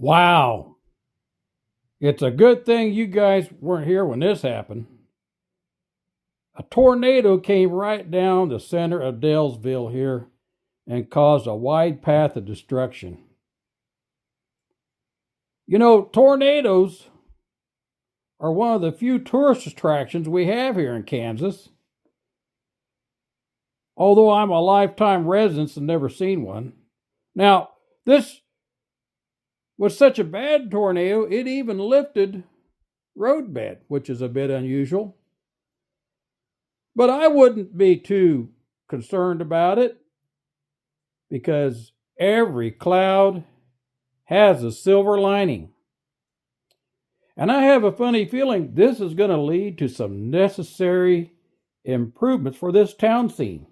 Wow. It's a good thing you guys weren't here when this happened. A tornado came right down the center of Daleville here and caused a wide path of destruction. You know, tornadoes are one of the few tourist attractions we have here in Kansas. Although I'm a lifetime resident and never seen one. Now, this was such a bad tornado, it even lifted roadbed, which is a bit unusual. But I wouldn't be too concerned about it because every cloud has a silver lining. And I have a funny feeling this is going to lead to some necessary improvements for this town scene.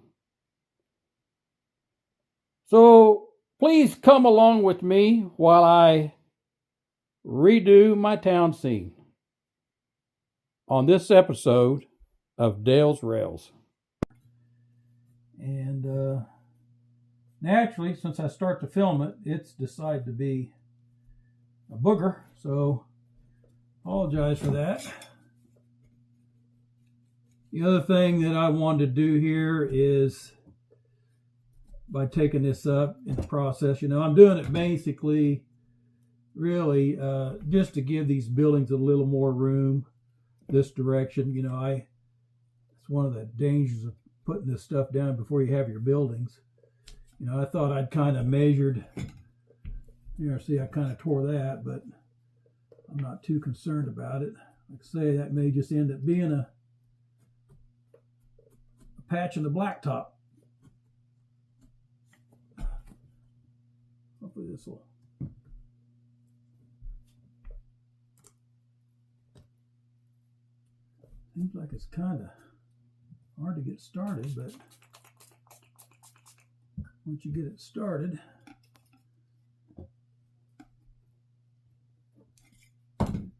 So please come along with me while I redo my town scene on this episode of Dale's Rails. And naturally, since I start to film it, it's decided to be a booger, so apologize for that. The other thing that I wanted to do here is by taking this up in the process, I'm doing it basically really just to give these buildings a little more room this direction. It's one of the dangers of putting this stuff down before you have your buildings. I thought I'd kind of measured. See, I kind of tore that, but I'm not too concerned about it. Like I say, that may just end up being a patch in the blacktop. Hopefully this will. Seems like it's kind of hard to get started, but once you get it started, hopefully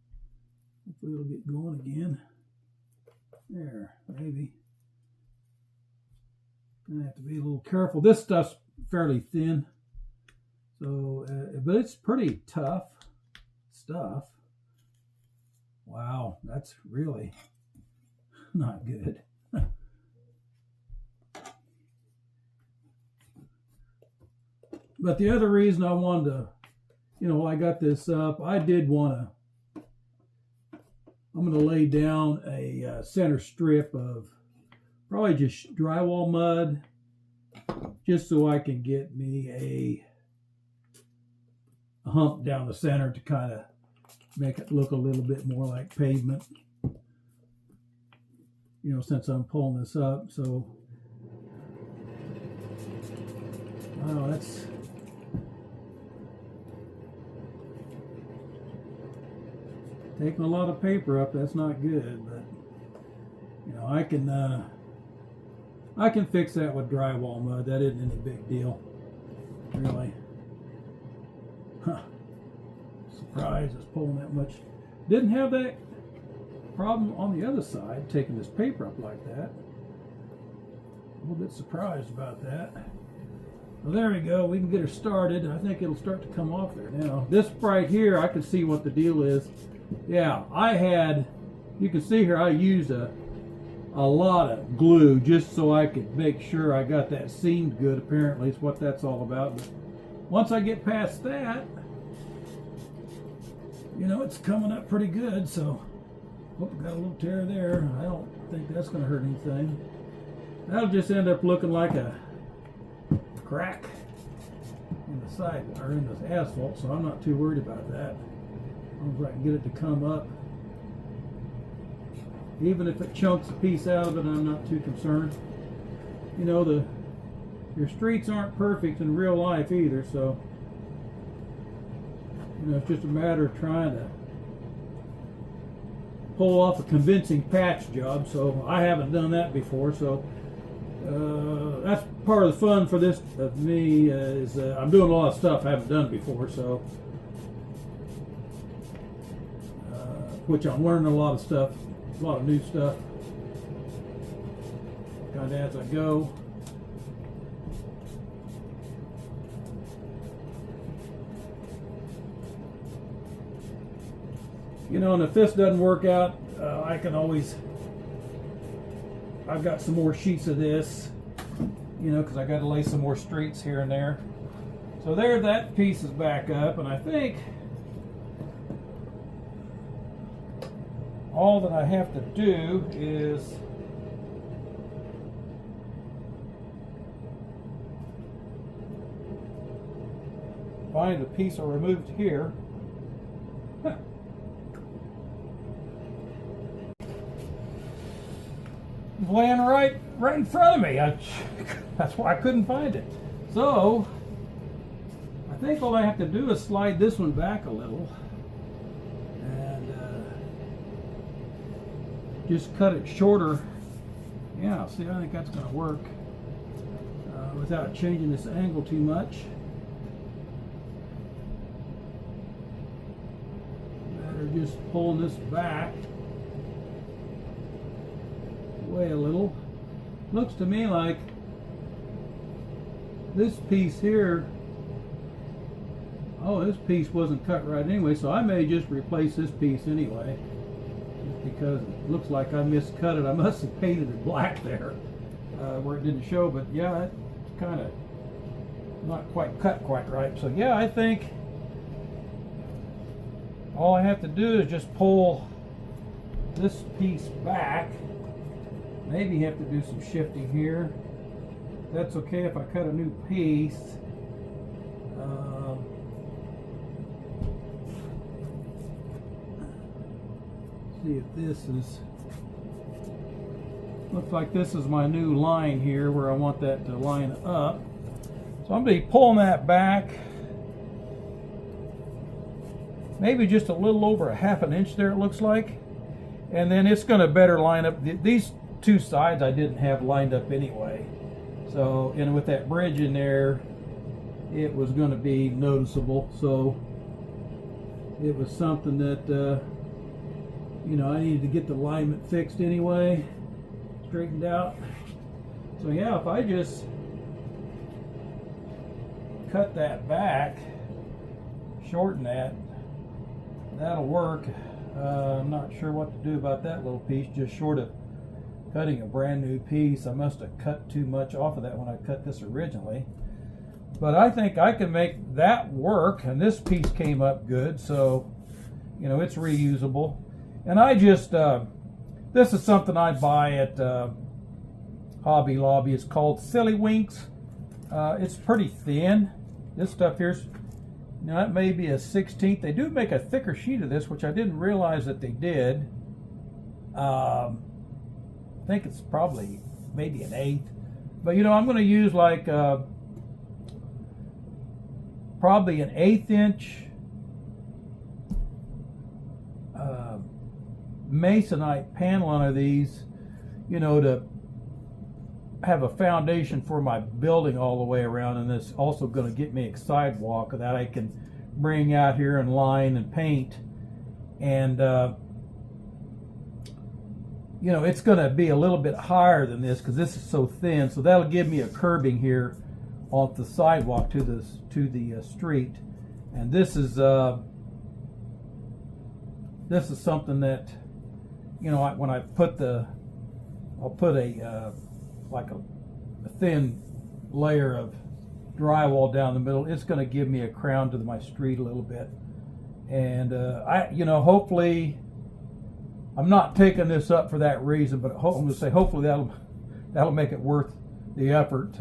it'll get going again. There, maybe. Gonna have to be a little careful. This stuff's fairly thin, so but it's pretty tough stuff. Wow, that's really not good. But the other reason I wanted to, I got this up, I did want to, I'm going to lay down a center strip of probably just drywall mud, just so I can get me a hump down the center to kind of make it look a little bit more like pavement. Since I'm pulling this up, so that's taking a lot of paper up. That's not good, but I can fix that with drywall mud. That isn't any big deal, really. Surprised it's pulling that much. Didn't have that problem on the other side, taking this paper up like that. A little bit surprised about that. Well, there we go. We can get her started. I think it'll start to come off there now. This right here, I can see what the deal is. Yeah, you can see here I used a lot of glue just so I could make sure I got that seamed good. Apparently, it's what that's all about. But once I get past that, it's coming up pretty good. So, got a little tear there. I don't think that's going to hurt anything. That'll just end up looking like a crack in the side or in the asphalt, so I'm not too worried about that. As long as I can get it to come up. Even if it chunks a piece out of it, I'm not too concerned. Your streets aren't perfect in real life either, so it's just a matter of trying to pull off a convincing patch job. So I haven't done that before, so that's part of the fun for this of me is I'm doing a lot of stuff I haven't done before, so which I'm learning a lot of stuff, a lot of new stuff, kind of as I go. You know, and if this doesn't work out, I can always, I've got some more sheets of this, you know, because I got to lay some more streets here and there. So there, that piece is back up, and I think all that I have to do is find the piece I removed here. Huh. It's laying right in front of me. That's why I couldn't find it. So I think all I have to do is slide this one back a little and just cut it shorter. Yeah, see, I think that's going to work without changing this angle too much. Just pulling this back away a little. Looks to me like this piece here, oh, this piece wasn't cut right anyway, so I may just replace this piece anyway, just because it looks like I miscut it. I must have painted it black there where it didn't show, but yeah, it's kind of not quite cut quite right. So yeah, I think all I have to do is just pull this piece back. Maybe have to do some shifting here. That's okay if I cut a new piece. See if this is, looks like this is my new line here where I want that to line up. So I'm going to be pulling that back. Maybe just a little over a ½ an inch there, it looks like. And then it's going to better line up. These two sides I didn't have lined up anyway. So, and with that bridge in there, it was going to be noticeable. So it was something that, you know, I needed to get the alignment fixed anyway, straightened out. So yeah, if I just cut that back, shorten that, that'll work. I'm not sure what to do about that little piece, just short of cutting a brand new piece. I must have cut too much off of that when I cut this originally. But I think I can make that work, and this piece came up good, so, you know, it's reusable. And I just, this is something I buy at Hobby Lobby. It's called Silly Winks. It's pretty thin. This stuff here's, now that may be a 16th. They do make a thicker sheet of this, which I didn't realize that they did. I think it's probably maybe an 1/8. But you know, I'm going to use like probably an 1/8 inch masonite panel on these, you know, to have a foundation for my building all the way around. And this also going to get me a sidewalk that I can bring out here and line and paint. And you know, it's going to be a little bit higher than this because this is so thin, so that'll give me a curbing here off the sidewalk to the street. And this is something that, you know, when I put I'll put a like a thin layer of drywall down the middle. It's going to give me a crown to my street a little bit. And you know, hopefully, I'm not taking this up for that reason, but I'm going to say hopefully that'll make it worth the effort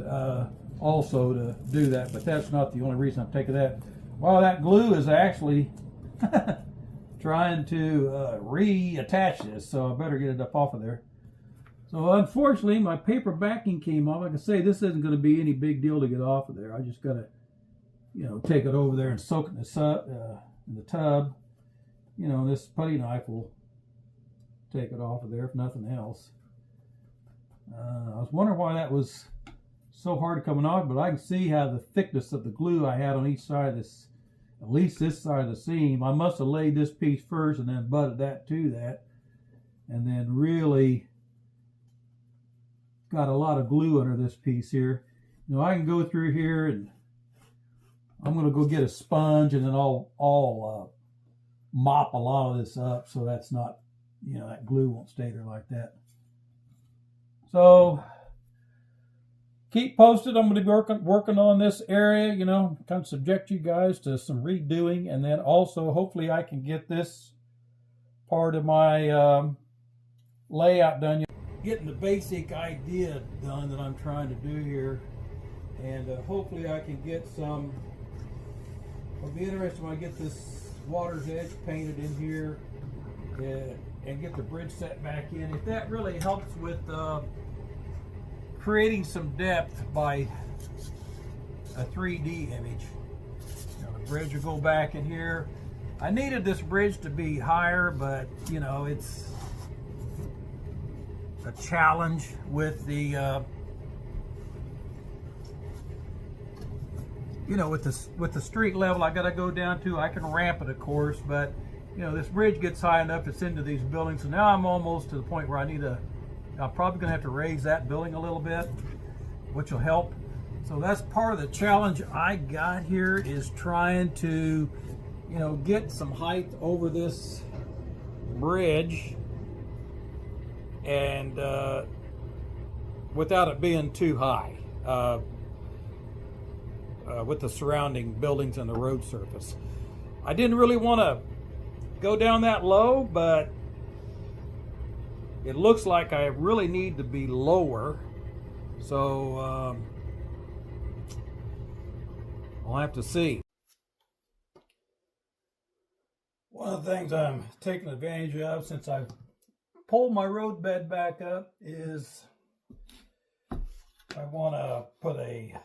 also to do that. But that's not the only reason I'm taking that. Well, that glue is actually trying to reattach this, so I better get it up off of there. So unfortunately, my paper backing came off. Like I say, this isn't going to be any big deal to get off of there. I just got to, you know, take it over there and soak it in the tub. You know, this putty knife will take it off of there if nothing else. I was wondering why that was so hard coming off, but I can see how the thickness of the glue I had on each side of this, at least this side of the seam. I must have laid this piece first and then butted that to that, and then really got a lot of glue under this piece here. You know, I can go through here and I'm going to go get a sponge and then I'll mop a lot of this up so that's not, that glue won't stay there like that. So keep posted. I'm going to be working on this area, kind of subject you guys to some redoing, and then also hopefully I can get this part of my layout done. Getting the basic idea done that I'm trying to do here, and hopefully I can get some. It'll be interesting when I get this water's edge painted in here and get the bridge set back in. If that really helps with creating some depth by a 3D image. The bridge will go back in here. I needed this bridge to be higher, but it's a challenge with the with the street level I got to go down to. I can ramp it, of course, but this bridge gets high enough, it's into these buildings. So now I'm almost to the point where I'm probably gonna have to raise that building a little bit, which will help. So that's part of the challenge I got here, is trying to get some height over this bridge and without it being too high with the surrounding buildings and the road surface. I didn't really want to go down that low, but it looks like I really need to be lower. So I'll have to see. One of the things I'm taking advantage of since I've pulled my road bed back up is I want to put a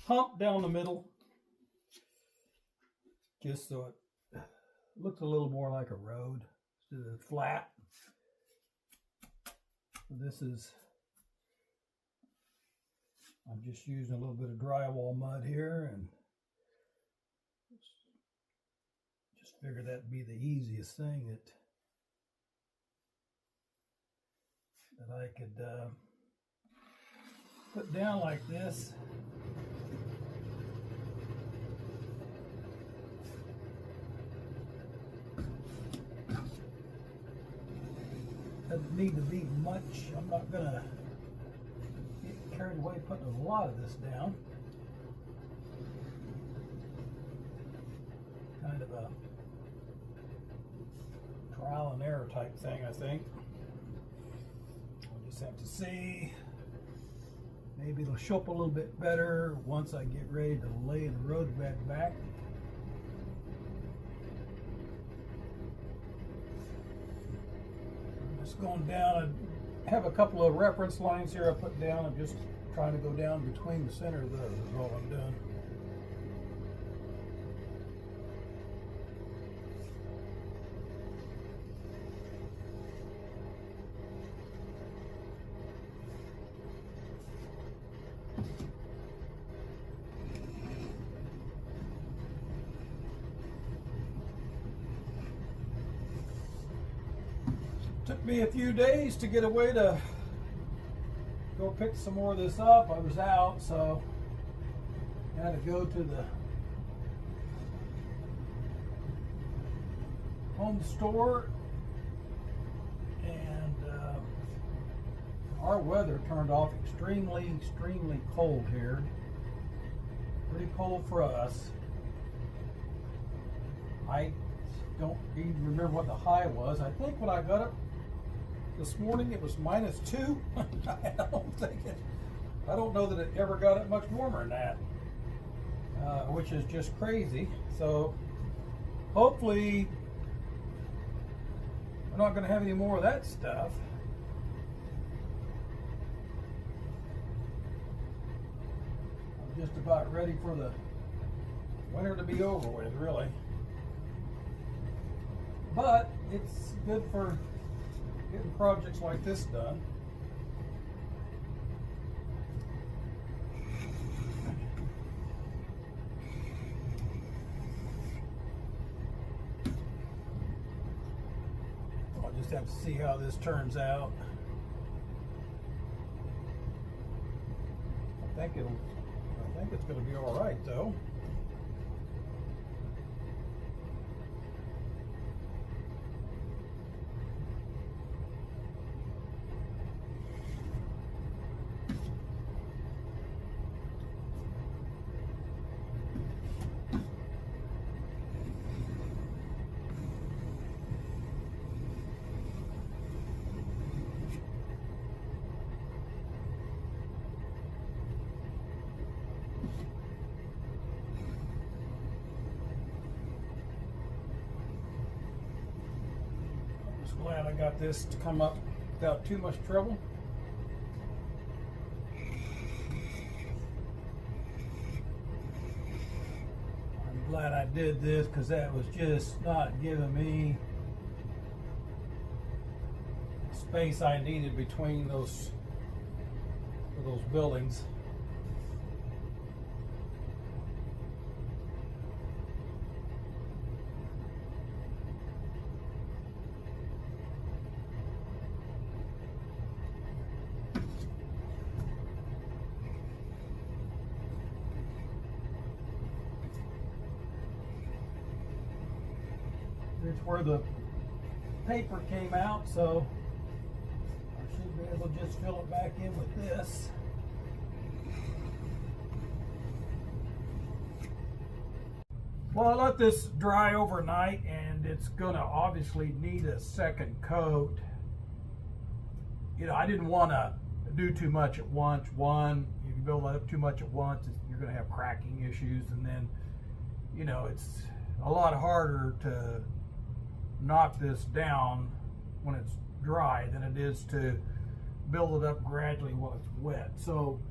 hump down the middle, just so it looks a little more like a road instead of flat. This is, I'm just using a little bit of drywall mud here, and just figured that'd be the easiest thing that I could put down like this. Doesn't need to be much. I'm not gonna get carried away putting a lot of this down. Kind of a trial and error type thing, I think. We'll just have to see. Maybe it'll show up a little bit better once I get ready to lay the road bed back. I'm just going down and have a couple of reference lines here I put down. I'm just trying to go down between the center of those is all I'm doing. Took me a few days to get away to go pick some more of this up. I was out, so I had to go to the home store, and our weather turned off extremely cold here. Pretty cold for us. I don't even remember what the high was. I think when I got up this morning it was -2. I don't know that it ever got it much warmer than that, which is just crazy. So hopefully we're not going to have any more of that stuff. I'm just about ready for the winter to be over with, really. But it's good for getting projects like this done. I'll just have to see how this turns out. I think it's going to be all right, though. just glad I got this to come up without too much trouble. I'm glad I did this because that was just not giving me space I needed between those buildings. Here's where the paper came out, so I should be able to just fill it back in with this. Well, I let this dry overnight, and it's gonna obviously need a second coat. You know, I didn't want to do too much at once. One, if you build up too much at once, you're gonna have cracking issues, and then, you know, it's a lot harder to knock this down when it's dry than it is to build it up gradually while it's wet. So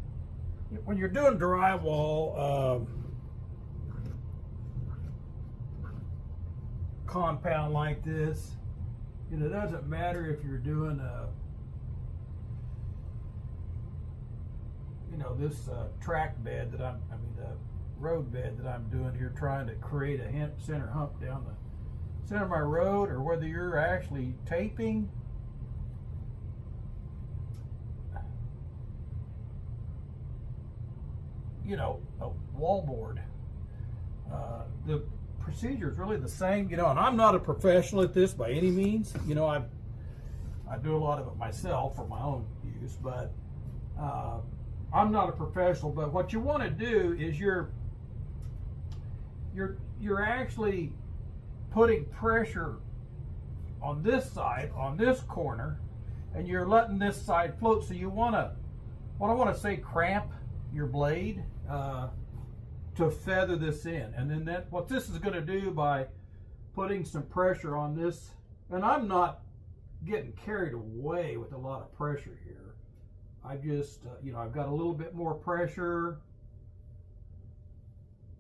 when you're doing drywall compound like this, you know, it doesn't matter if you're doing you know, this track bed that the road bed that I'm doing here, trying to create a center hump down the center of my road, or whether you're actually taping you know, a wallboard. The procedure is really the same, you know, and I'm not a professional at this by any means. You know, I do a lot of it myself for my own use, but I'm not a professional. But what you want to do is you're actually putting pressure on this side, on this corner, and you're letting this side float. So you want to, what I want to say, cramp your blade to feather this in. And then what this is going to do by putting some pressure on this, and I'm not getting carried away with a lot of pressure here. I just, you know, I've got a little bit more pressure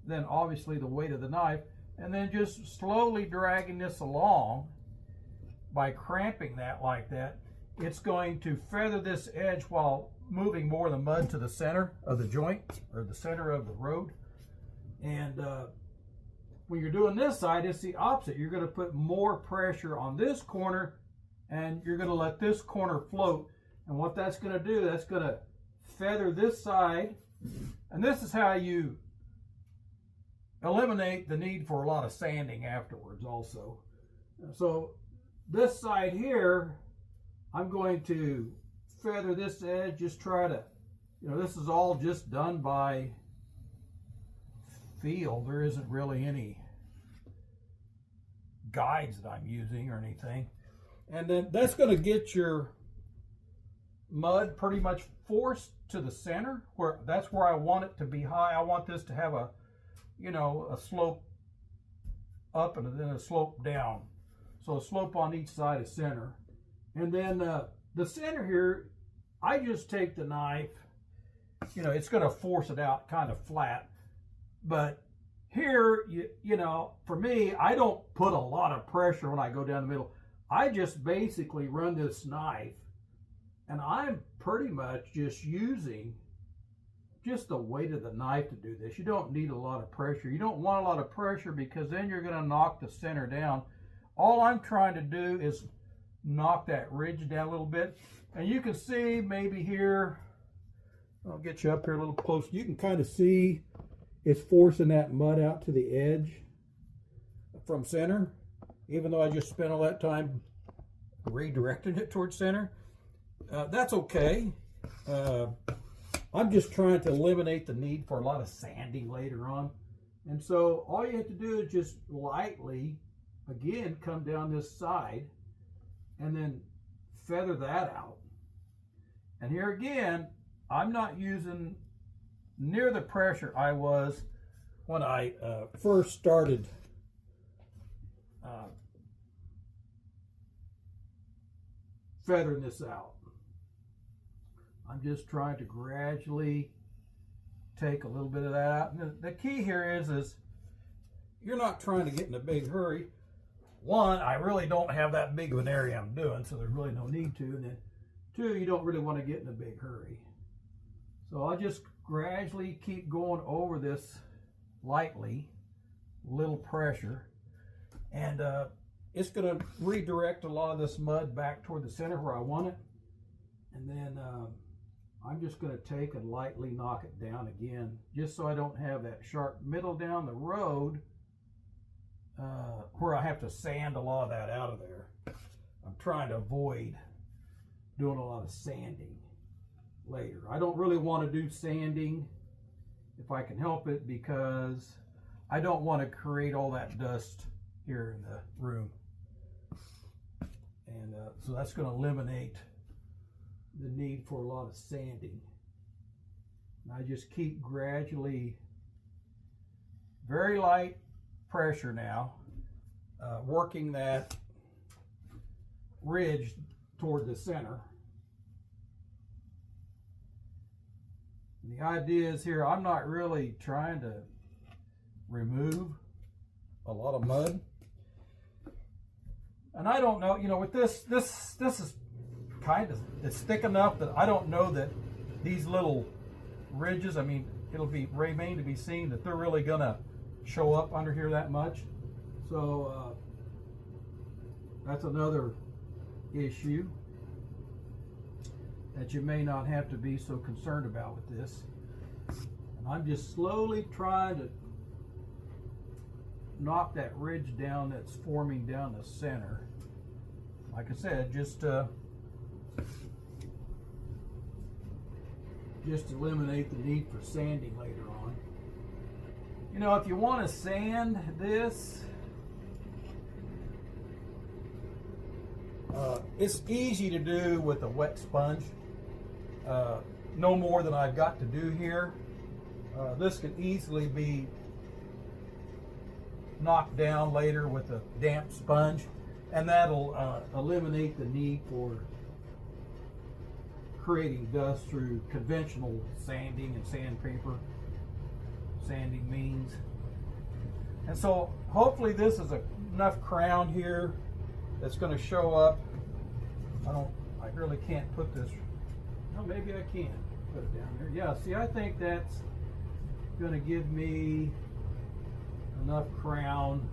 than obviously the weight of the knife, and then just slowly dragging this along by cramping that like that. It's going to feather this edge while moving more of the mud to the center of the joint, or the center of the road. And when you're doing this side, it's the opposite. You're going to put more pressure on this corner, and you're going to let this corner float. And what that's going to do, that's going to feather this side. And this is how you eliminate the need for a lot of sanding afterwards also. So this side here, I'm going to feather this edge, just try to, you know, this is all just done by feel. There isn't really any guides that I'm using or anything. And then that's going to get your mud pretty much forced to the center, where that's where I want it to be high. I want this to have a, you know, a slope up and then a slope down. So a slope on each side of center. And then the center here, I just take the knife, you know, it's going to force it out kind of flat. But here, you know, for me, I don't put a lot of pressure when I go down the middle. I just basically run this knife, and I'm pretty much just using just the weight of the knife to do this. You don't need a lot of pressure. You don't want a lot of pressure because then you're going to knock the center down. All I'm trying to do is knock that ridge down a little bit. And you can see maybe here, I'll get you up here a little close. You can kind of see it's forcing that mud out to the edge from center, even though I just spent all that time redirecting it towards center. That's okay. I'm just trying to eliminate the need for a lot of sanding later on. And so all you have to do is just lightly, again, come down this side and then feather that out. And here again, I'm not using near the pressure I was when I first started feathering this out. I'm just trying to gradually take a little bit of that out. And the key here is you're not trying to get in a big hurry. One, I really don't have that big of an area I'm doing, so there's really no need to. And then two, you don't really want to get in a big hurry. So I'll just gradually keep going over this lightly, little pressure, and it's going to redirect a lot of this mud back toward the center where I want it. And then I'm just going to take and lightly knock it down again, just so I don't have that sharp middle down the road where I have to sand a lot of that out of there. I'm trying to avoid doing a lot of sanding later. I don't really want to do sanding if I can help it, because I don't want to create all that dust here in the room. And so that's going to eliminate the need for a lot of sanding. And I just keep gradually, very light pressure now, working that ridge toward the center. And the idea is here, I'm not really trying to remove a lot of mud. And I don't know, you know, with this is kind of, it's thick enough that I don't know that these little ridges, I mean, it'll remain to be seen that they're really gonna show up under here that much. So that's another issue that you may not have to be so concerned about with this. And I'm just slowly trying to knock that ridge down that's forming down the center. Like I said, just eliminate the need for sanding later on. You know, if you want to sand this, it's easy to do with a wet sponge. No more than I've got to do here. This can easily be knocked down later with a damp sponge, and that'll eliminate the need for creating dust through conventional sanding and sandpaper sanding means. And so hopefully this is enough crown here that's going to show up. I really can't put this, no, maybe I can put it down there. Yeah, see, I think that's going to give me enough crown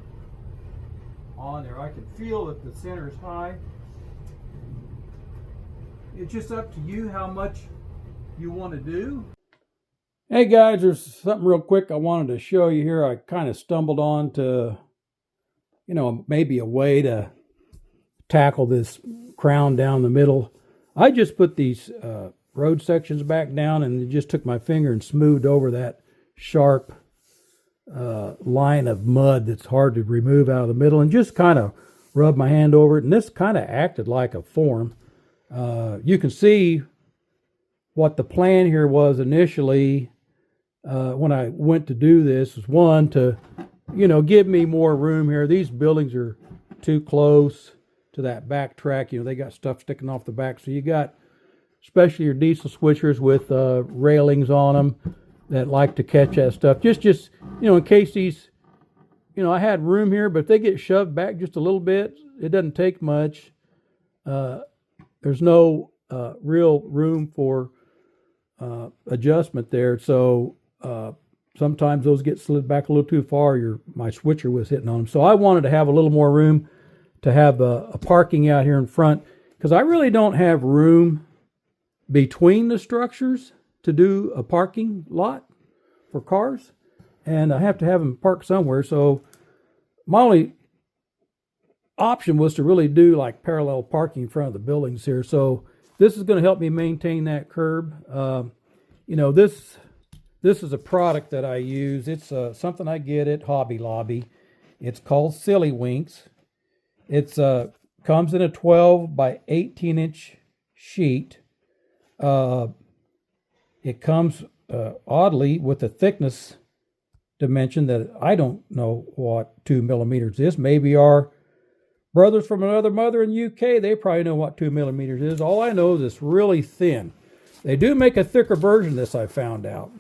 on there. I can feel that the center is high. It's just up to you how much you want to do. Hey guys, there's something real quick I wanted to show you here. I kind of stumbled on to, you know, maybe a way to tackle this crown down the middle. I just put these road sections back down and just took my finger and smoothed over that sharp line of mud that's hard to remove out of the middle, and just kind of rubbed my hand over it, and this kind of acted like a form. You can see what the plan here was initially when I went to do this was, one, to, you know, give me more room here. These buildings are too close to that back track. You know, they got stuff sticking off the back, so you got, especially your diesel switchers with railings on them that like to catch that stuff. Just you know, in case these, you know, I had room here, but if they get shoved back just a little bit, it doesn't take much. There's no real room for adjustment there. So sometimes those get slid back a little too far. My switcher was hitting on them. So I wanted to have a little more room to have a parking out here in front, because I really don't have room between the structures to do a parking lot for cars, and I have to have them parked somewhere. So my only option was to really do like parallel parking in front of the buildings here. So this is going to help me maintain that curb. You know, this is a product that I use. It's something I get at Hobby Lobby. It's called Silly Winks. It's comes in a 12 by 18 inch sheet. It comes oddly with a thickness dimension that I don't know what 2 millimeters is. Maybe our Brothers from another mother in UK, they probably know what 2 millimeters is. All I know is it's really thin. They do make a thicker version of this, I found out.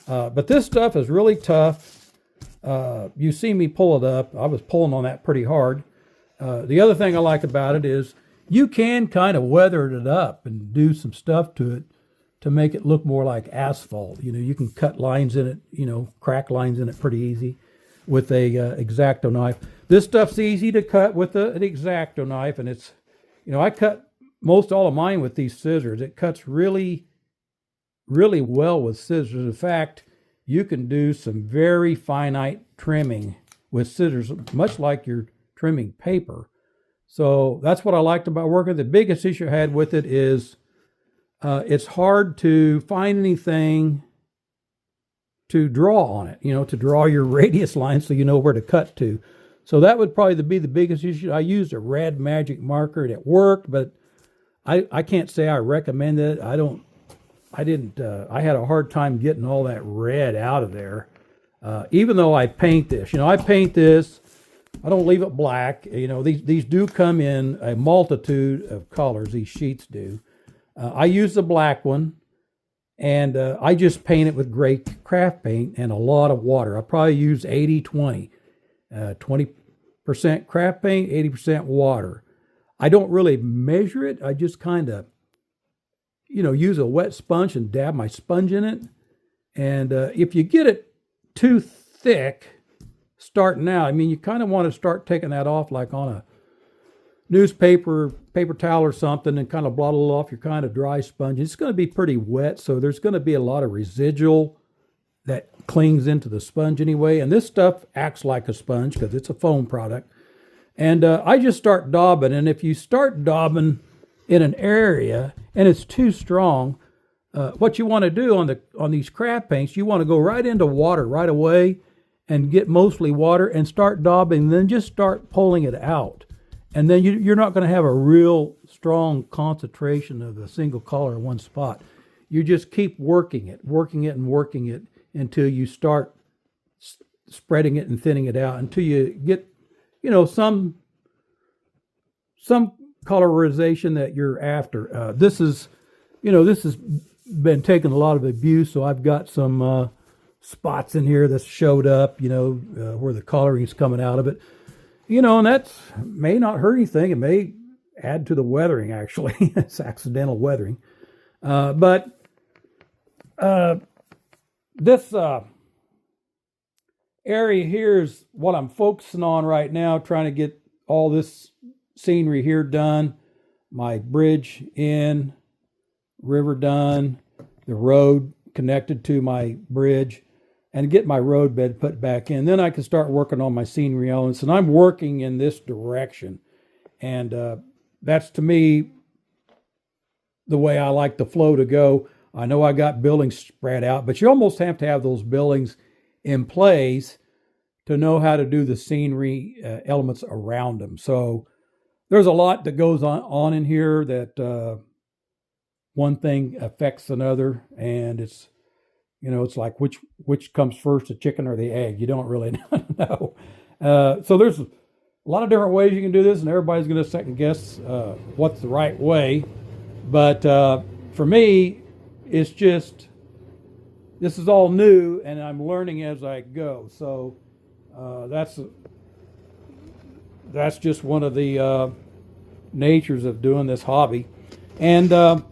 But this stuff is really tough. You see me pull it up. I was pulling on that pretty hard. The other thing I like about it is you can kind of weather it up and do some stuff to it to make it look more like asphalt. You know, you can cut lines in it, you know, crack lines in it pretty easy with a X-Acto knife. This stuff's easy to cut with an X-Acto knife, and it's, you know, I cut most all of mine with these scissors. It cuts really, really well with scissors. In fact, you can do some very finite trimming with scissors, much like you're trimming paper. So that's what I liked about working. The biggest issue I had with it is it's hard to find anything to draw on it, you know, to draw your radius line so you know where to cut to. So that would probably be the biggest issue. I used a red magic marker and it worked, but I can't say I recommend it. I had a hard time getting all that red out of there. Even though I paint this, you know, I paint this, I don't leave it black. You know, these do come in a multitude of colors, these sheets do. I use the black one, and I just paint it with gray craft paint and a lot of water. I probably use 80-20. 20% craft paint, 80% water. I don't really measure it. I just kind of, you know, use a wet sponge and dab my sponge in it. And if you get it too thick starting out, I mean, you kind of want to start taking that off like on a newspaper, paper towel or something, and kind of blottle off your kind of dry sponge. It's going to be pretty wet, so there's going to be a lot of residual that clings into the sponge anyway. And this stuff acts like a sponge because it's a foam product. And I just start daubing. And if you start daubing in an area and it's too strong, what you want to do on these craft paints, you want to go right into water right away and get mostly water and start daubing, and then just start pulling it out. And then you're not going to have a real strong concentration of a single color in one spot. You just keep working it until you start spreading it and thinning it out until you get, you know, some colorization that you're after. This has been taking a lot of abuse, so I've got some spots in here that showed up, you know, where the coloring's coming out of it. You know, and that may not hurt anything. It may add to the weathering, actually. It's accidental weathering. But this area here is what I'm focusing on right now, trying to get all this scenery here done. My bridge in, river done, the road connected to my bridge, and get my road bed put back in. Then I can start working on my scenery elements, and I'm working in this direction. And that's, to me, the way I like the flow to go. I know I got buildings spread out, but you almost have to have those buildings in place to know how to do the scenery elements around them. So there's a lot that goes on in here that one thing affects another, and it's, you know, it's like which comes first, the chicken or the egg? You don't really know. So there's a lot of different ways you can do this, and everybody's going to second guess what's the right way. But for me, it's just, this is all new, and I'm learning as I go. So that's just one of the natures of doing this hobby. And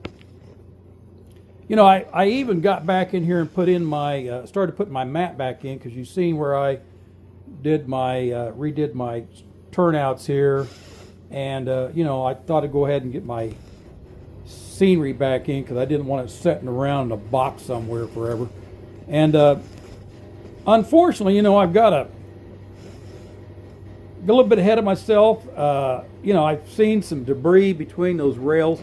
you know, I even got back in here and put in my, started putting my mat back in, because you've seen where I did my, redid my turnouts here. And, you know, I thought I'd go ahead and get my scenery back in, because I didn't want it sitting around in a box somewhere forever. And unfortunately, you know, I've got a little bit ahead of myself. You know, I've seen some debris between those rails,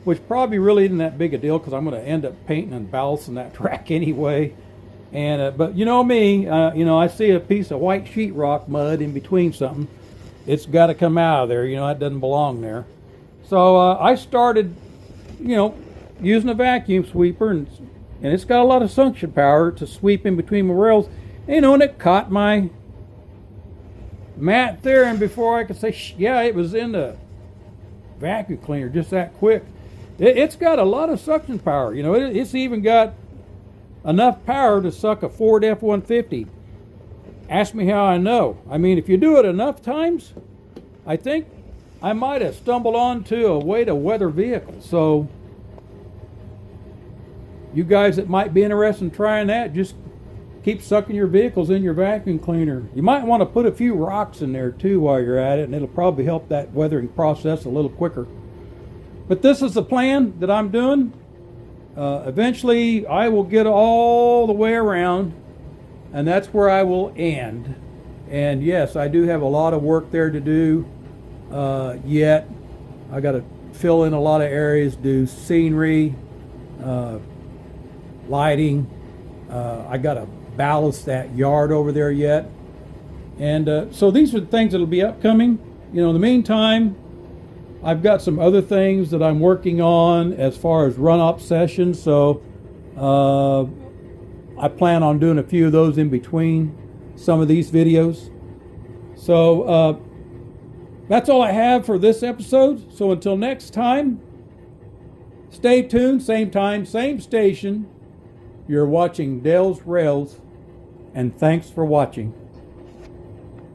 which probably really isn't that big a deal, because I'm going to end up painting and ballasting that track anyway. And but you know me, you know, I see a piece of white sheetrock mud in between something. It's got to come out of there. You know, it doesn't belong there. So I started, you know, using a vacuum sweeper, and it's got a lot of suction power to sweep in between my rails. You know, and it caught my Matt Theron before I could say, yeah, it was in the vacuum cleaner just that quick. It's got a lot of suction power. You know, it's even got enough power to suck a Ford F-150. Ask me how I know. I mean, if you do it enough times, I think I might have stumbled onto a way to weather vehicles. So you guys that might be interested in trying that, just keep sucking your vehicles in your vacuum cleaner. You might want to put a few rocks in there too while you're at it, and it'll probably help that weathering process a little quicker. But this is the plan that I'm doing. Eventually I will get all the way around, and that's where I will end. And yes, I do have a lot of work there to do yet. I got to fill in a lot of areas, do scenery, lighting. I got to ballast that yard over there yet. And so these are the things that'll be upcoming. You know, in the meantime, I've got some other things that I'm working on as far as run-up sessions, so I plan on doing a few of those in between some of these videos. So that's all I have for this episode. So until next time, stay tuned, same time, same station. You're watching Dale's Rails, and thanks for watching.